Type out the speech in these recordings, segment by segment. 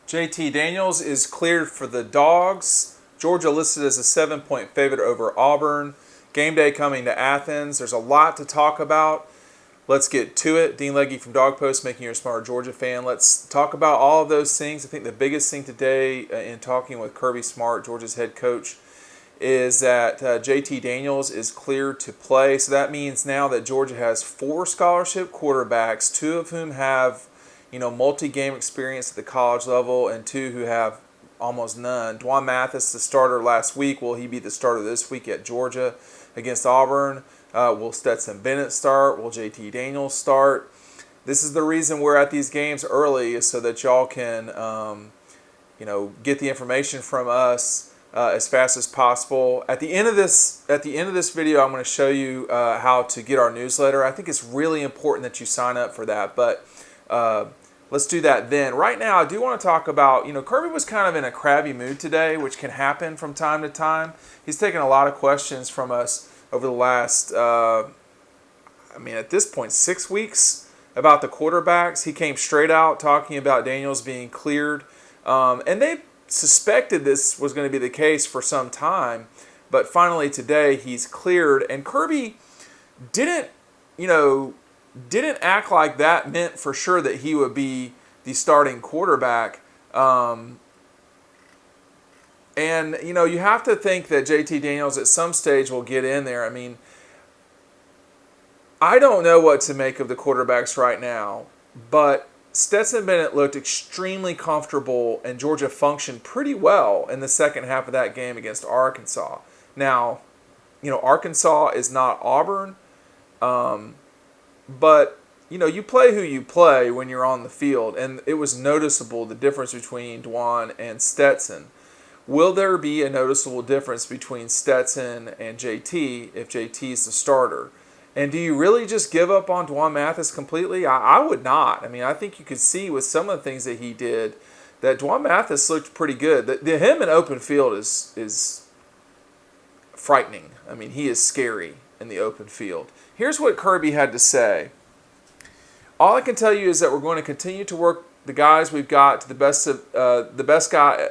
JT Daniels is cleared for the Dogs. Georgia listed as a 7-point favorite over Auburn. Game day coming to Athens. There's a lot to talk about. Let's get to it. Dean Legge from Dog Post, making you a smarter Georgia fan. Let's talk about all of those things. I think the biggest thing today in talking with Kirby Smart, Georgia's head coach, is that JT Daniels is cleared to play. So that means now that Georgia has 4 scholarship quarterbacks, 2 of whom have multi-game experience at the college level, and 2 who have almost none. Dwan Mathis, the starter last week, will he be the starter this week at Georgia against Auburn? Will Stetson Bennett start? Will JT Daniels start? This is the reason we're at these games early, is so that y'all can get the information from us as fast as possible. At the end of this video, I'm going to show you how to get our newsletter. I think it's really important that you sign up for that, but let's do that then. Right now, I do want to talk about, Kirby was kind of in a crabby mood today, which can happen from time to time. He's taken a lot of questions from us over the last, at this point, 6 weeks about the quarterbacks. He came straight out talking about Daniels being cleared, and they suspected this was going to be the case for some time, but finally today he's cleared. And Kirby didn't act like that meant for sure that he would be the starting quarterback. And you have to think that JT Daniels at some stage will get in there. I don't know what to make of the quarterbacks right now, but Stetson Bennett looked extremely comfortable, and Georgia functioned pretty well in the second half of that game against Arkansas. Now, Arkansas is not Auburn, but you play who you play when you're on the field, and it was noticeable the difference between Dwan and Stetson. Will there be a noticeable difference between Stetson and JT if JT is the starter? And do you really just give up on Dwan Mathis completely? I would not. I think you could see with some of the things that he did that Dwan Mathis looked pretty good. Him in open field is frightening. He is scary in the open field. Here's what Kirby had to say. All I can tell you is that we're going to continue to work the guys we've got to the best of the best guy.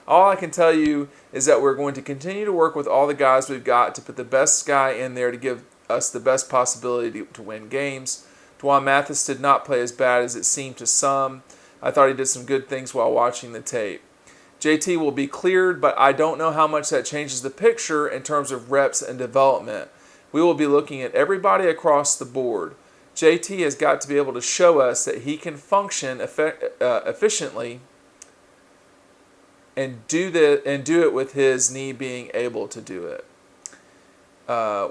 All I can tell you is that we're going to continue to work with all the guys we've got to put the best guy in there to give us the best possibility to win games. Dwan Mathis did not play as bad as it seemed to some. I thought he did some good things while watching the tape. JT will be cleared, but I don't know how much that changes the picture in terms of reps and development. We will be looking at everybody across the board. JT has got to be able to show us that he can function efficiently and do it with his knee being able to do it.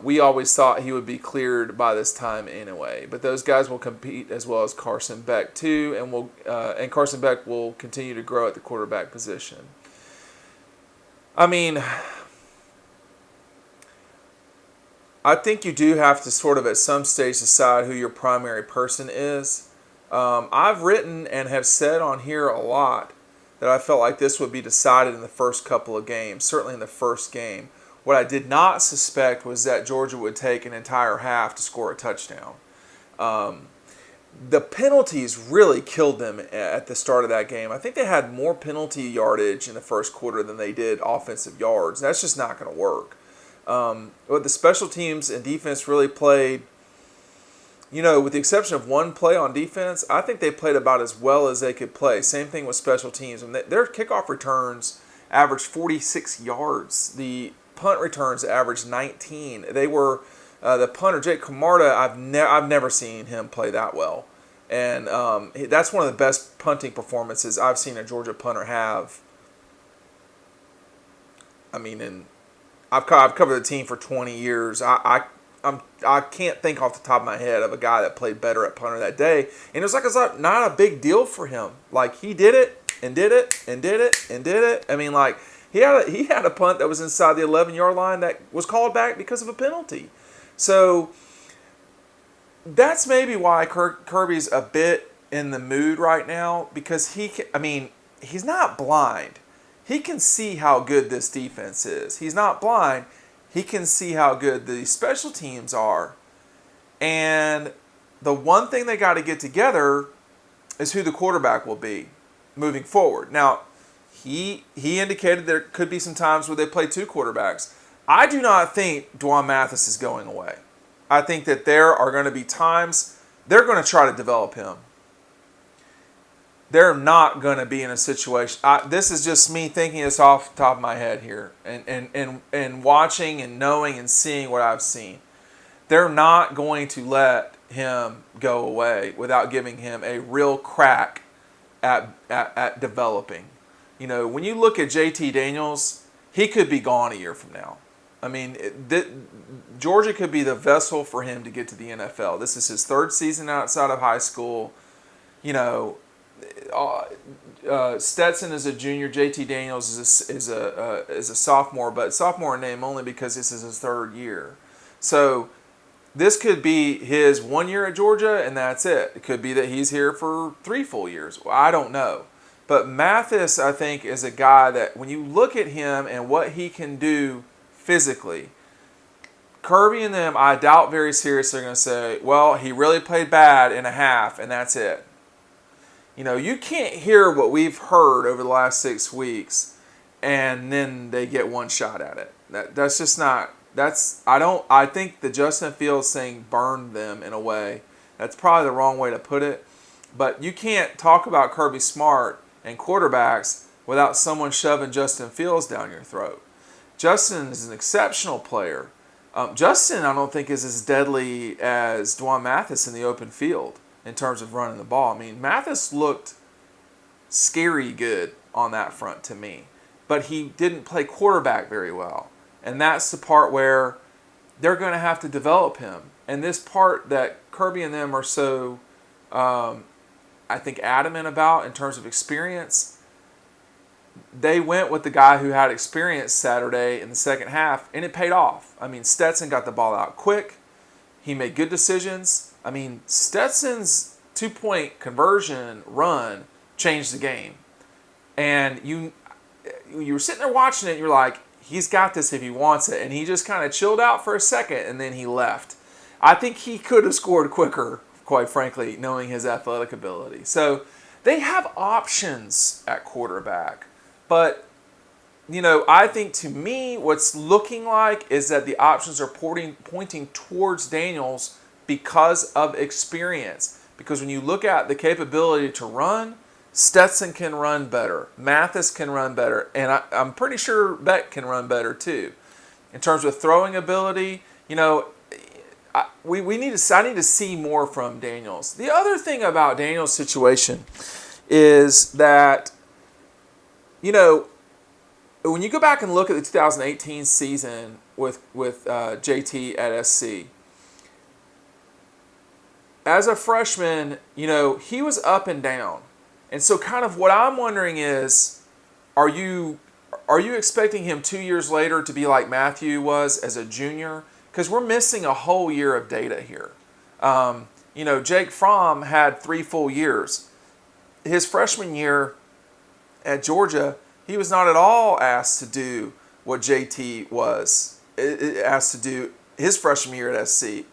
We always thought he would be cleared by this time anyway, but those guys will compete as well as Carson Beck too, and Carson Beck will continue to grow at the quarterback position. I think you do have to sort of at some stage decide who your primary person is. I've written and have said on here a lot that I felt like this would be decided in the first couple of games, certainly in the first game. What I did not suspect was that Georgia would take an entire half to score a touchdown. The penalties really killed them at the start of that game. I think they had more penalty yardage in the first quarter than they did offensive yards. That's just not going to work. But the special teams and defense really played, with the exception of one play on defense, I think they played about as well as they could play. Same thing with special teams. Their kickoff returns averaged 46 yards. The punt returns averaged 19. They were the punter, Jake Camarda. I've never seen him play that well, and that's one of the best punting performances I've seen a Georgia punter have. And I've covered the team for 20 years. I can't think off the top of my head of a guy that played better at punter that day. And it's not a big deal for him. He did it and did it and did it and did it. He had a punt that was inside the 11-yard line that was called back because of a penalty. So that's maybe why Kirby's a bit in the mood right now, because he's not blind. He can see how good this defense is. He's not blind. He can see how good the special teams are. And the one thing they got to get together is who the quarterback will be. moving forward. Now, he indicated there could be some times where they play two quarterbacks. I do not think Dwan Mathis is going away. I think that there are going to be times they're going to try to develop him. They're not going to be in a situation. This is just me thinking this off the top of my head here, and watching and knowing and seeing what I've seen. They're not going to let him go away without giving him a real crack at developing. You know, when you look at JT Daniels, he could be gone a year from now. I mean, Georgia could be the vessel for him to get to the NFL. This is his third season outside of high school. You know, Stetson is a junior. JT Daniels is a sophomore, but sophomore in name only because this is his third year. So this could be his 1 year at Georgia, and that's it. It could be that he's here for 3 full years. I don't know. But Mathis, I think, is a guy that when you look at him and what he can do physically, Kirby and them, I doubt very seriously are going to say, well, he really played bad in a half, and that's it. You know, you can't hear what we've heard over the last 6 weeks, and then they get one shot at it. That's just not. I think the Justin Fields thing burned them in a way. That's probably the wrong way to put it. But you can't talk about Kirby Smart and quarterbacks without someone shoving Justin Fields down your throat. Justin is an exceptional player. Justin, I don't think, is as deadly as Dwan Mathis in the open field in terms of running the ball. I mean, Mathis looked scary good on that front to me. But he didn't play quarterback very well. And that's the part where they're going to have to develop him. And this part that Kirby and them are so, I think, adamant about in terms of experience, they went with the guy who had experience Saturday in the second half, and it paid off. I mean, Stetson got the ball out quick. He made good decisions. I mean, Stetson's 2-point conversion run changed the game. And you were sitting there watching it, and you're like, he's got this if he wants it. And he just kind of chilled out for a second, and then he left. I think he could have scored quicker, quite frankly, knowing his athletic ability. So they have options at quarterback. But, you know, I think to me what's looking like is that the options are pointing towards Daniels because of experience. Because when you look at the capability to run, Stetson can run better. Mathis can run better. And I'm pretty sure Beck can run better too. In terms of throwing ability, you know, I need to see more from Daniels. The other thing about Daniels' situation is that, you know, when you go back and look at the 2018 season with JT at SC, as a freshman, you know, he was up and down. And so kind of what I'm wondering is, are you expecting him 2 years later to be like Matthew was as a junior? Because we're missing a whole year of data here. You know, Jake Fromm had 3 full years. His freshman year at Georgia, he was not at all asked to do what JT was asked to do his freshman year at SC,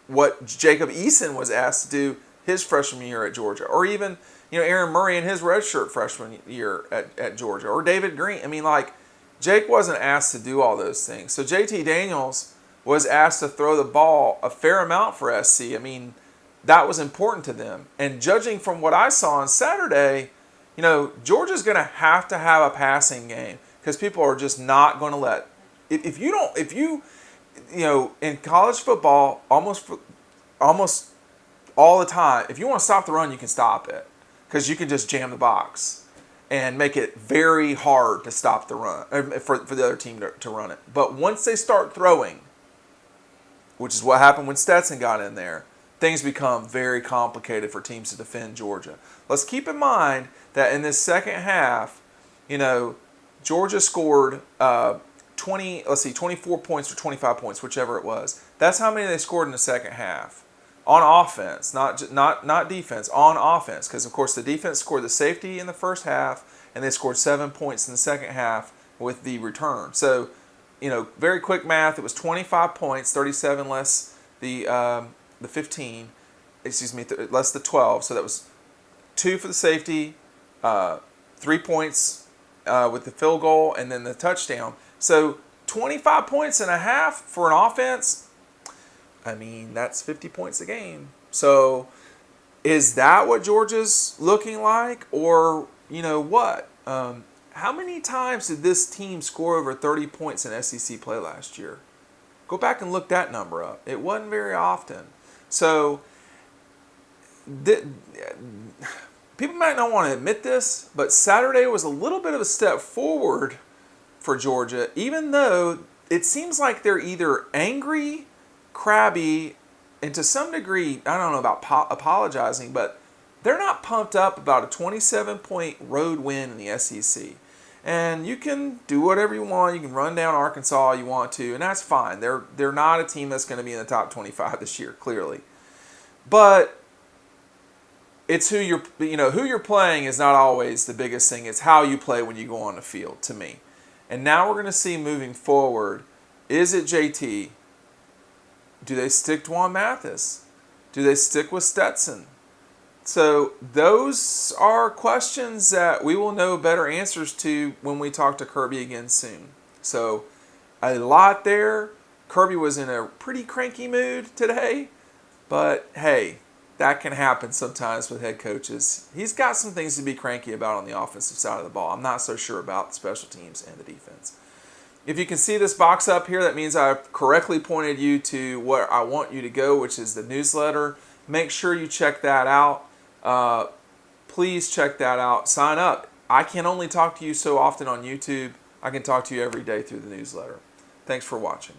what Jacob Eason was asked to do his freshman year at Georgia, or even, you know, Aaron Murray in his redshirt freshman year at Georgia, or David Green. I mean, like, Jake wasn't asked to do all those things. So JT Daniels was asked to throw the ball a fair amount for SC. I mean, that was important to them. And judging from what I saw on Saturday, you know, Georgia's going to have a passing game because people are just not going to let. If you know, in college football, almost all the time, if you want to stop the run, you can stop it because you can just jam the box and make it very hard to stop the run for the other team to run it. But once they start throwing, which is what happened when Stetson got in there, things become very complicated for teams to defend Georgia. Let's keep in mind that in this second half, you know, Georgia scored 24 points or 25 points, whichever it was. That's how many they scored in the second half. On offense, not defense, on offense. Because, of course, the defense scored the safety in the first half, and they scored 7 points in the second half with the return. So, you know, very quick math, it was 25 points, 37 less the 15, less the 12. So that was 2 for the safety, 3 points with the field goal and then the touchdown. So 25 points and a half for an offense, I mean, that's 50 points a game. So is that what Georgia's looking like? Or, what? How many times did this team score over 30 points in SEC play last year? Go back and look that number up. It wasn't very often. So people might not want to admit this, but Saturday was a little bit of a step forward for Georgia, even though it seems like they're either angry, crabby, and to some degree, I don't know about apologizing, but they're not pumped up about a 27-point road win in the SEC. And you can do whatever you want. You can run down Arkansas all you want to, and that's fine. They're not a team that's going to be in the top 25 this year, clearly. But it's who you're playing is not always the biggest thing. It's how you play when you go on the field, to me. And now we're going to see moving forward, is it JT? Do they stick to Juan Mathis? Do they stick with Stetson? So those are questions that we will know better answers to when we talk to Kirby again soon. So a lot there. Kirby was in a pretty cranky mood today, but hey, that can happen sometimes with head coaches. He's got some things to be cranky about on the offensive side of the ball. I'm not so sure about the special teams and the defense. If you can see this box up here, that means I've correctly pointed you to where I want you to go, which is the newsletter. Make sure you check that out. Please check that out. Sign up. I can only talk to you so often on YouTube. I can talk to you every day through the newsletter. Thanks for watching.